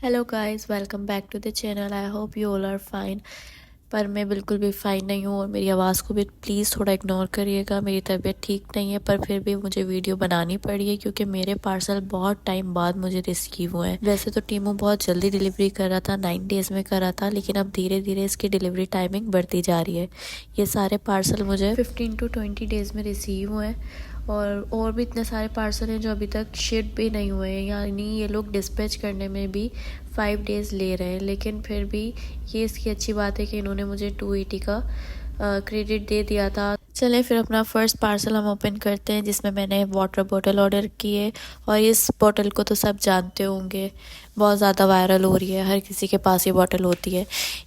Hello guys, welcome back to the channel. I hope you all are fine. पर मैं बिल्कुल भी fine नहीं हूँ और मेरी आवाज़ को भी प्लीज़ थोड़ा इग्नोर करिएगा। मेरी तबीयत ठीक नहीं है, पर फिर भी मुझे वीडियो बनानी पड़ी है क्योंकि मेरे पार्सल बहुत टाइम बाद मुझे रिसीव हुए हैं। वैसे तो टीमू बहुत जल्दी डिलीवरी कर रहा था, 9 डेज़ में कर रहा था, लेकिन अब धीरे धीरे इसकी डिलीवरी टाइमिंग बढ़ती जा रही है। ये सारे पार्सल मुझे 15 to 20 डेज़ में रिसीव हुए हैं और भी इतने सारे पार्सल हैं जो अभी तक शिप भी नहीं हुए हैं, यानी ये लोग डिस्पैच करने में भी 5 डेज़ ले रहे हैं। लेकिन फिर भी ये इसकी अच्छी बात है कि इन्होंने मुझे 280 का क्रेडिट दे दिया था। चलें फिर अपना फ़र्स्ट पार्सल हम ओपन करते हैं, जिसमें मैंने वाटर बॉटल ऑर्डर की है। और इस बॉटल को तो सब जानते होंगे, बहुत ज़्यादा वायरल हो रही है, हर किसी के पास ये बॉटल होती है।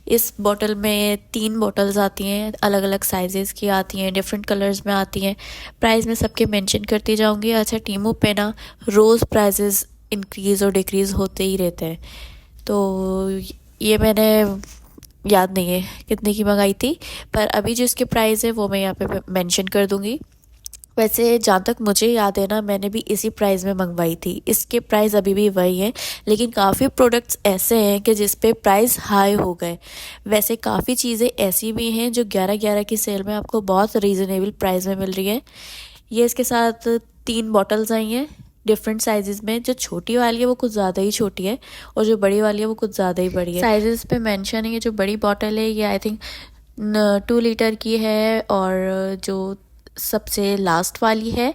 इस बॉटल में 3 बॉटल्स आती हैं, अलग अलग साइजेस की आती हैं, डिफरेंट कलर्स में आती हैं। प्राइस मैं सबके मेंशन करती जाऊंगी। अच्छा, टीमू पे ना रोज़ प्राइजेस इंक्रीज़ और डिक्रीज़ होते ही रहते हैं, तो ये मैंने याद नहीं है कितने की मंगाई थी, पर अभी जो इसके प्राइस है वो मैं यहाँ पे मेंशन कर दूंगी। वैसे जहाँ तक मुझे याद है ना, मैंने भी इसी प्राइस में मंगवाई थी। इसके प्राइस अभी भी वही है, लेकिन काफ़ी प्रोडक्ट्स ऐसे हैं कि जिस पे प्राइस हाई हो गए। वैसे काफ़ी चीज़ें ऐसी भी हैं जो 11-11 की सेल में आपको बहुत रीज़नेबल प्राइस में मिल रही है। ये इसके साथ 3 बॉटल्स आई हैं डिफरेंट साइजेस में। जो छोटी वाली है वो कुछ ज़्यादा ही छोटी है और जो बड़ी वाली है वो कुछ ज़्यादा ही बड़ी है। साइजेस पे मेंशन है। ये जो बड़ी बॉटल है ये आई थिंक 2 लीटर की है, और जो सबसे लास्ट वाली है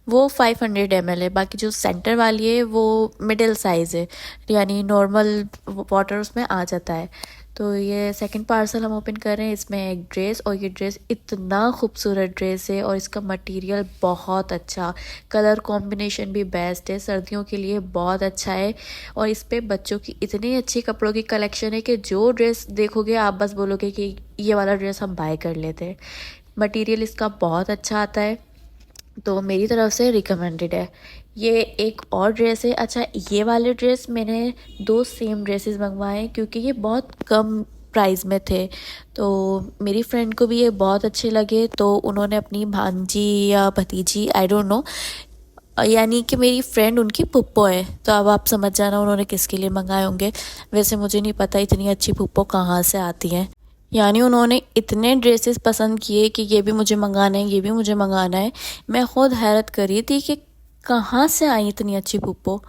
वो 500 ml है। बाकी जो सेंटर वाली है वो मिडिल साइज़ है, यानी नॉर्मल वाटर उसमें आ जाता है। तो ये सेकंड पार्सल हम ओपन कर रहे हैं। इसमें एक ड्रेस, और ये ड्रेस इतना खूबसूरत ड्रेस है और इसका मटेरियल बहुत अच्छा, कलर कॉम्बिनेशन भी बेस्ट है, सर्दियों के लिए बहुत अच्छा है। और इस पे बच्चों की इतनी अच्छी कपड़ों की कलेक्शन है कि जो ड्रेस देखोगे आप बस बोलोगे कि ये वाला ड्रेस हम बाय कर लेते हैं। मटेरियल इसका बहुत अच्छा आता है, तो मेरी तरफ से रिकमेंडेड है। ये एक और ड्रेस है। अच्छा, ये वाले ड्रेस मैंने 2 सेम ड्रेसेस मंगवाए क्योंकि ये बहुत कम प्राइस में थे, तो मेरी फ्रेंड को भी ये बहुत अच्छे लगे, तो उन्होंने अपनी भांजी या भतीजी, आई डोंट नो, यानी कि मेरी फ्रेंड उनकी पुप्पो है, तो अब आप समझ जाना उन्होंने किसके लिए मंगाए होंगे। वैसे मुझे नहीं पता इतनी अच्छी पुप्पो कहाँ से आती हैं, यानी उन्होंने इतने ड्रेसेस पसंद किए कि ये भी मुझे मंगाना है, ये भी मुझे मंगाना है। मैं खुद हैरत कर रही थी कि कहाँ से आई इतनी अच्छी पुप्पो।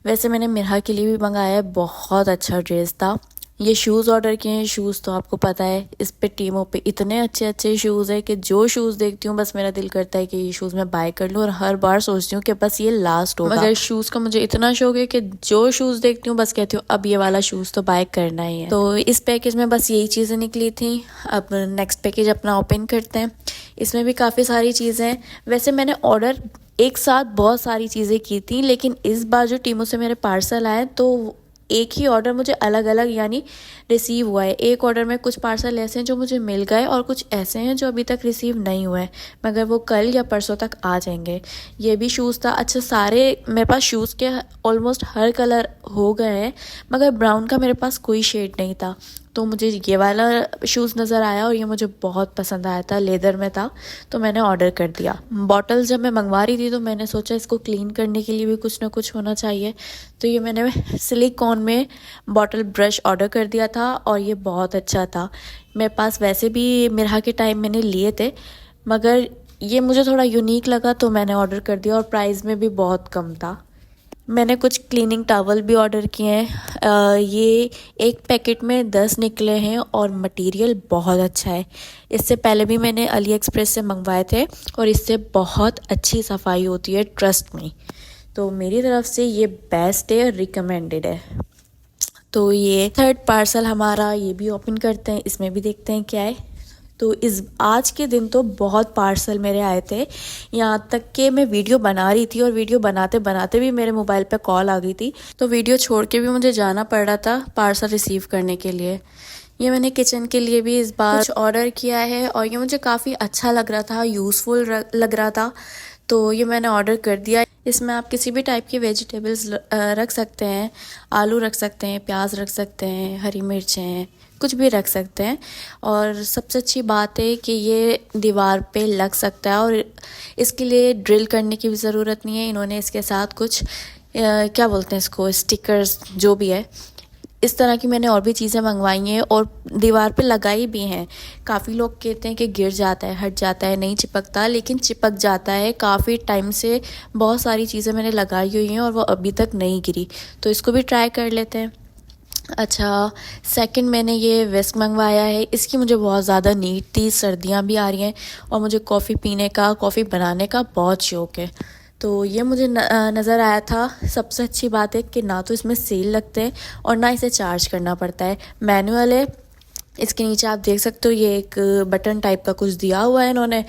वैसे मैंने मिरहा के लिए भी मंगाया है, बहुत अच्छा ड्रेस था। ये शूज़ ऑर्डर किए हैं। शूज़ तो आपको पता है, इस पे टीमों पे इतने अच्छे अच्छे शूज़ है कि जो शूज़ देखती हूँ बस मेरा दिल करता है कि ये शूज़ मैं बाय कर लूँ, और हर बार सोचती हूँ कि बस ये लास्ट होगा। मगर शूज़ का मुझे इतना शौक है कि जो शूज़ देखती हूँ बस कहती हूँ अब ये वाला शूज़ तो बाय करना ही है। तो इस पैकेज में बस यही चीज़ें निकली थी। अब नेक्स्ट पैकेज अपना ओपन करते हैं। इसमें भी काफ़ी सारी चीज़ें हैं। वैसे मैंने ऑर्डर एक साथ बहुत सारी चीज़ें की थी, लेकिन इस बार जो टीमों से मेरे पार्सल आए तो एक ही ऑर्डर मुझे अलग अलग यानी रिसीव हुआ है। एक ऑर्डर में कुछ पार्सल ऐसे हैं जो मुझे मिल गए और कुछ ऐसे हैं जो अभी तक रिसीव नहीं हुए हैं, मगर वो कल या परसों तक आ जाएंगे। ये भी शूज़ था। अच्छा, सारे मेरे पास शूज़ के ऑलमोस्ट हर कलर हो गए हैं, मगर ब्राउन का मेरे पास कोई शेड नहीं था, तो मुझे ये वाला शूज़ नज़र आया और ये मुझे बहुत पसंद आया था, लेदर में था, तो मैंने ऑर्डर कर दिया। बॉटल्स जब मैं मंगवा रही थी तो मैंने सोचा इसको क्लीन करने के लिए भी कुछ ना कुछ होना चाहिए, तो ये मैंने सिलिकॉन में बॉटल ब्रश ऑर्डर कर दिया था और ये बहुत अच्छा था। मेरे पास वैसे भी मिरहा के टाइम मैंने लिए थे, मगर ये मुझे थोड़ा यूनिक लगा तो मैंने ऑर्डर कर दिया, और प्राइस में भी बहुत कम था। मैंने कुछ क्लीनिंग टॉवल भी ऑर्डर किए हैं। ये एक पैकेट में 10 निकले हैं और मटेरियल बहुत अच्छा है। इससे पहले भी मैंने अली एक्सप्रेस से मंगवाए थे और इससे बहुत अच्छी सफाई होती है, ट्रस्ट में। तो मेरी तरफ से ये बेस्ट है, रिकमेंडेड है। तो ये थर्ड पार्सल हमारा, ये भी ओपन करते हैं, इसमें भी देखते हैं क्या है। तो इस आज के दिन तो बहुत पार्सल मेरे आए थे, यहाँ तक कि मैं वीडियो बना रही थी और वीडियो बनाते बनाते भी मेरे मोबाइल पे कॉल आ गई थी, तो वीडियो छोड़ के भी मुझे जाना पड़ रहा था पार्सल रिसीव करने के लिए। ये मैंने किचन के लिए भी इस बार कुछ ऑर्डर किया है और ये मुझे काफ़ी अच्छा लग रहा था, यूज़फुल लग रहा था, तो ये मैंने ऑर्डर कर दिया। इसमें आप किसी भी टाइप की वेजिटेबल्स रख सकते हैं, आलू रख सकते हैं, प्याज रख सकते हैं, हरी मिर्चें, कुछ भी रख सकते हैं। और सबसे अच्छी बात है कि ये दीवार पे लग सकता है और इसके लिए ड्रिल करने की भी ज़रूरत नहीं है। इन्होंने इसके साथ कुछ क्या बोलते हैं इसको, स्टिकर्स जो भी है, इस तरह की मैंने और भी चीज़ें मंगवाई हैं और दीवार पे लगाई भी हैं। काफ़ी लोग कहते हैं कि गिर जाता है, हट जाता है, नहीं चिपकता, लेकिन चिपक जाता है। काफ़ी टाइम से बहुत सारी चीज़ें मैंने लगाई हुई हैं और वो अभी तक नहीं गिरी, तो इसको भी ट्राई कर लेते हैं। अच्छा, सेकंड मैंने ये विस्क मंगवाया है। इसकी मुझे बहुत ज़्यादा नीड थी, सर्दियाँ भी आ रही हैं और मुझे कॉफ़ी पीने का, कॉफ़ी बनाने का बहुत शौक़ है, तो ये मुझे नज़र आया था। सबसे अच्छी बात है कि ना तो इसमें सेल लगते हैं और ना इसे चार्ज करना पड़ता है, मैनुअल है। इसके नीचे आप देख सकते हो ये एक बटन टाइप का कुछ दिया हुआ है इन्होंने।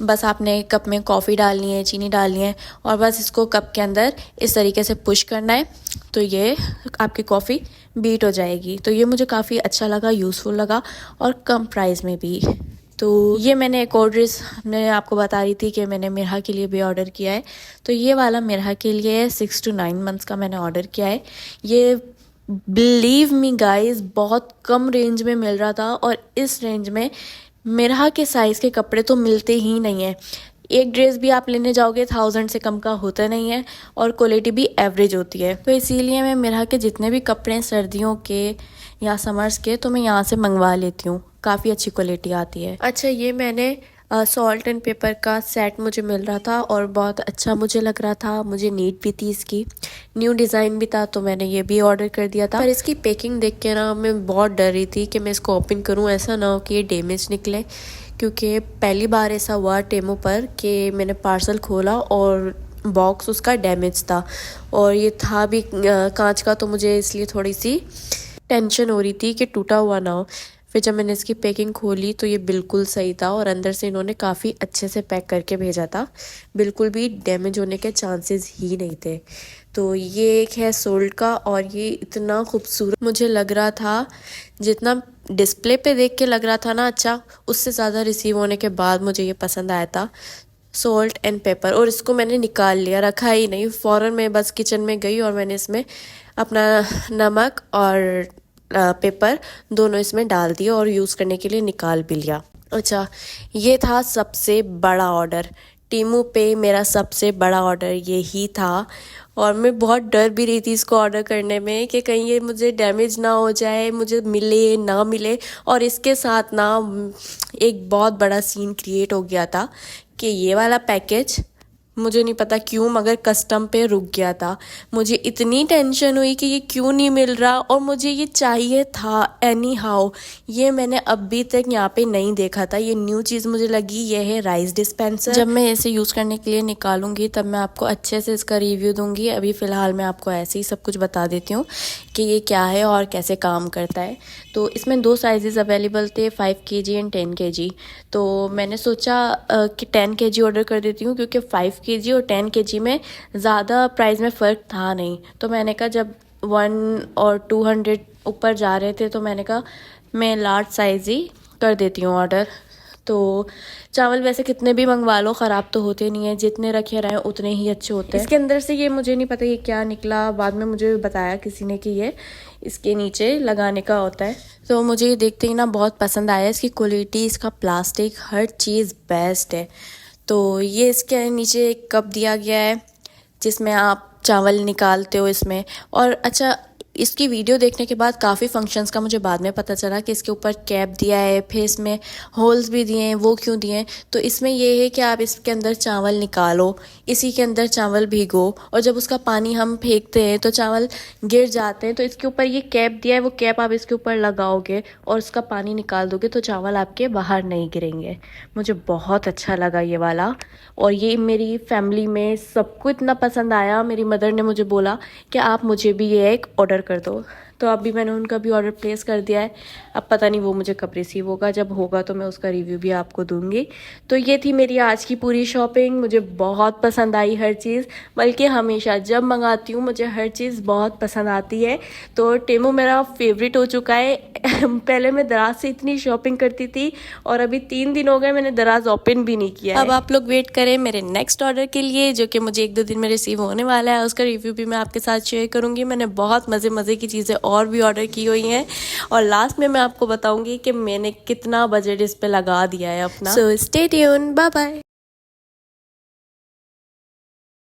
बस आपने कप में कॉफ़ी डालनी है, चीनी डालनी है और बस इसको कप के अंदर इस तरीके से पुश करना है, तो ये आपकी कॉफ़ी बीट हो जाएगी। तो ये मुझे काफ़ी अच्छा लगा, यूज़फुल लगा और कम प्राइस में भी। तो ये मैंने एक और ड्रेस मैं आपको बता रही थी कि मैंने मिरहा के लिए भी ऑर्डर किया है, तो ये वाला मिरहा के लिए 6 to 9 मंथ्स का मैंने ऑर्डर किया है। ये बिलीव मी गाइस बहुत कम रेंज में मिल रहा था और इस रेंज में मिरहा के साइज़ के कपड़े तो मिलते ही नहीं है। एक ड्रेस भी आप लेने जाओगे 1000 से कम का होता नहीं है और क्वालिटी भी एवरेज होती है। तो इसीलिए मैं मिरहा के जितने भी कपड़े सर्दियों के या समर्स के, तो मैं यहाँ से मंगवा लेती हूँ, काफ़ी अच्छी क्वालिटी आती है। अच्छा, ये मैंने सॉल्ट एंड पेपर का सेट मुझे मिल रहा था और बहुत अच्छा मुझे लग रहा था, मुझे नीड भी थी, इसकी न्यू डिज़ाइन भी था, तो मैंने ये भी ऑर्डर कर दिया था। पर इसकी पैकिंग देख के ना मैं बहुत डर रही थी कि मैं इसको ओपन करूँ, ऐसा ना हो कि ये डैमेज निकले, क्योंकि पहली बार ऐसा हुआ टेमो पर कि मैंने पार्सल खोला और बॉक्स उसका डैमेज था और ये था भी कांच का, तो मुझे इसलिए थोड़ी सी टेंशन हो रही थी कि टूटा हुआ ना हो। फिर जब मैंने इसकी पैकिंग खोली तो ये बिल्कुल सही था और अंदर से इन्होंने काफ़ी अच्छे से पैक करके भेजा था, बिल्कुल भी डैमेज होने के चांसेस ही नहीं थे। तो ये एक है सोल्ट का और ये इतना खूबसूरत मुझे लग रहा था, जितना डिस्प्ले पे देख के लग रहा था ना अच्छा, उससे ज़्यादा रिसीव होने के बाद मुझे ये पसंद आया था। सॉल्ट एंड पेपर, और इसको मैंने निकाल लिया, रखा ही नहीं, फ़ौरन मैं बस किचन में गई और मैंने इसमें अपना नमक और पेपर दोनों इसमें डाल दिए और यूज़ करने के लिए निकाल भी लिया। अच्छा, ये था सबसे बड़ा ऑर्डर, टीमू पे मेरा सबसे बड़ा ऑर्डर यही था और मैं बहुत डर भी रही थी इसको ऑर्डर करने में कि कहीं ये मुझे डैमेज ना हो जाए, मुझे मिले ना मिले। और इसके साथ ना एक बहुत बड़ा सीन क्रिएट हो गया था कि ये वाला पैकेज मुझे नहीं पता क्यों मगर कस्टम पे रुक गया था। मुझे इतनी टेंशन हुई कि ये क्यों नहीं मिल रहा और मुझे ये चाहिए था एनी हाउ। ये मैंने अभी तक यहाँ पे नहीं देखा था, ये न्यू चीज़ मुझे लगी। ये है राइस डिस्पेंसर। जब मैं इसे यूज़ करने के लिए निकालूंगी तब मैं आपको अच्छे से इसका रिव्यू दूंगी। अभी फ़िलहाल मैं आपको ऐसे ही सब कुछ बता देती हूँ कि ये क्या है और कैसे काम करता है। तो इसमें 2 साइजेस अवेलेबल थे, 5 kg एंड 10 kg। तो मैंने सोचा कि 10 kg ऑर्डर कर देती हूँ, क्योंकि 5 kg और 10 kg में ज़्यादा प्राइस में फ़र्क था नहीं। तो मैंने कहा जब 1 और 200 ऊपर जा रहे थे तो मैंने कहा मैं लार्ज साइज़ ही कर देती हूँ ऑर्डर। तो चावल वैसे कितने भी मंगवा लो ख़राब तो होते नहीं है, जितने रखे रहें उतने ही अच्छे होते हैं। इसके अंदर से ये मुझे नहीं पता ये क्या निकला, बाद में मुझे बताया किसी ने कि ये इसके नीचे लगाने का होता है। तो मुझे ये देखते ही ना बहुत पसंद आया, इसकी क्वालिटी, इसका प्लास्टिक, हर चीज़ बेस्ट है। तो ये इसके नीचे एक कप दिया गया है जिसमें आप चावल निकालते हो इसमें। और अच्छा, इसकी वीडियो देखने के बाद काफ़ी फंक्शंस का मुझे बाद में पता चला कि इसके ऊपर कैप दिया है, फिर इसमें होल्स भी दिए हैं। वो क्यों दिए हैं? तो इसमें ये है कि आप इसके अंदर चावल निकालो, इसी के अंदर चावल भिगो और जब उसका पानी हम फेंकते हैं तो चावल गिर जाते हैं। तो इसके ऊपर ये कैप दिया है, वो कैप आप इसके ऊपर लगाओगे और उसका पानी निकाल दोगे तो चावल आपके बाहर नहीं गिरेंगे। मुझे बहुत अच्छा लगा ये वाला और ये मेरी फैमिली में सबको इतना पसंद आया। मेरी मदर ने मुझे बोला कि आप मुझे भी ये एक ऑर्डर कर दो, तो अभी मैंने उनका भी ऑर्डर प्लेस कर दिया है। अब पता नहीं वो मुझे कब रिसीव होगा, जब होगा तो मैं उसका रिव्यू भी आपको दूंगी। तो ये थी मेरी आज की पूरी शॉपिंग। मुझे बहुत पसंद आई हर चीज़, बल्कि हमेशा जब मंगाती हूँ मुझे हर चीज़ बहुत पसंद आती है। तो टेमू मेरा फेवरेट हो चुका है। पहले मैं दराज से इतनी शॉपिंग करती थी और अभी 3 दिन हो गए मैंने दराज ओपन भी नहीं किया है। अब आप लोग वेट करें मेरे नेक्स्ट ऑर्डर के लिए, जो कि मुझे 1-2 दिन में रिसीव होने वाला है। उसका रिव्यू भी मैं आपके साथ शेयर करूँगी। मैंने बहुत मज़े की चीज़ें और भी ऑर्डर की हुई हैं और लास्ट में मैं आपको बताऊंगी कि मैंने कितना बजट इस पे लगा दिया है अपना। So stay tune, bye bye.